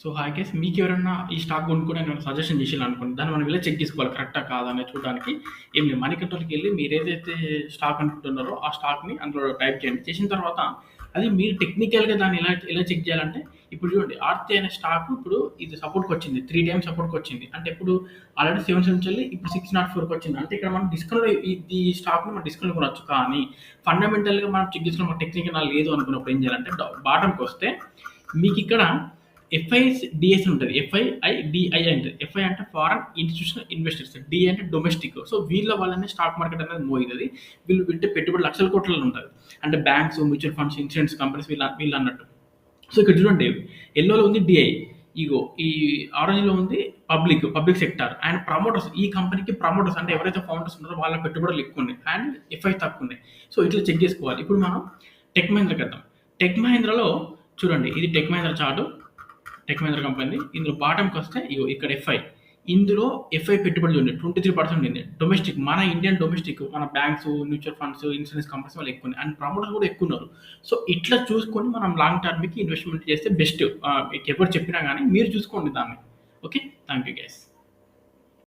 So, hi guys మీకెవరన్నా ఈ stock కొనుక్కోవడానికి ఏమైనా సజెషన్ చేసిర్రనుకోండి, దాన్ని మనం ఇలా చెక్ చేసుకోవాలి కరెక్టా కాదా అనేది చూడడానికి ఏం లేదు. మనీ కంట్రోల్‌కెళ్ళి మీరేదైతే స్టాక్ అనుకుంటున్నారో ఆ స్టాక్‌ని అందులో టైప్ చేయండి. చేసిన తర్వాత అది మీరు టెక్నికల్‌గా దాన్ని ఎలా ఎలా చెక్ చేయాలంటే ఇప్పుడు చూడండి 'ఆర్తి' అనే స్టాక్ ఇప్పుడు ఇది సపోర్ట్‌కొచ్చింది. 3 టైమ్స్ సపోర్ట్‌కొచ్చింది. అంటే ఇప్పుడు ఆల్రెడీ 77 నుంచెల్లి ఇప్పుడు 604కి వచ్చింది. అంటే ఇక్కడ మనం డిస్కౌంట్‌లో ఈ స్టాక్‌ని మనం డిస్కౌంట్‌లో కొనొచ్చు. కానీ ఫండమెంటల్‌గా మనం చెక్ చేసుకున్న మన టెక్నికల్ నాలెడ్జ్ లేదు అనుకున్నప్పుడు ఏం చేయాలంటే బాటమ్‌కొస్తే మీకిక్కడ ఎఫ్ఐఎస్ డిఎస్ ఉంటుంది. ఎఫ్ఐఐడిఐ అంటే ఎఫ్ఐ అంటే ఫారెన్ ఇన్స్టిట్యూషనల్ ఇన్వెస్టర్స్, డి అంటే డొమెస్టిక్. సో వీళ్ళ వల్లనే స్టాక్ మార్కెట్ అనేది మూవ్ అవుతుంది. వీళ్ళు పెట్టే పెట్టుబడి లక్షల కోట్లలో ఉంటుంది. అంటే banks, mutual funds, insurance companies వీళ్ళు అన్నట్టు. సో ఇక్కడ చూడండి, ఎల్లోలో ఉంది డిఐ, ఇగో ఈ ఆరెంజ్లో ఉంది పబ్లిక్ సెక్టార్ అండ్ ప్రమోటర్స్. ఈ కంపెనీకి ప్రమోటర్స్ అంటే ఎవరైతే ఫౌండర్స్ ఉన్నారో వాళ్ళ పెట్టుబడులు ఎక్కువ ఉన్నాయి అండ్ ఎఫ్ఐ తక్కువ ఉన్నాయి. సో ఇట్లా చెక్ చేసుకోవాలి. ఇప్పుడు మనం టెక్ మహీంద్రాకి వద్దాం. టెక్ మహీంద్రాలో చూడండి, ఇది tech Mahindra chart, tech Mahindra company. ఇందులో బాటంకి వస్తే ఇగో ఇక్కడ ఎఫ్ఐ, ఇందులో ఎఫ్ఐ పెట్టుబడులు ఉంది 23% ఉంది. డొమెస్టిక్, మన ఇండియన్ డొమెస్టిక్, మన banks, mutual funds, insurance companies వాళ్ళు ఎక్కువ ఉన్నాయి అండ్ ప్రమోటర్స్ కూడా ఎక్కువ ఉన్నారు. సో ఇట్లా చూసుకొని మనం లాంగ్ టర్మ్కి ఇన్వెస్ట్మెంట్ చేస్తే బెస్ట్. మీకు ఎవరు చెప్పినా కానీ మీరు చూసుకోండి దాన్ని. Okay, thank you guys.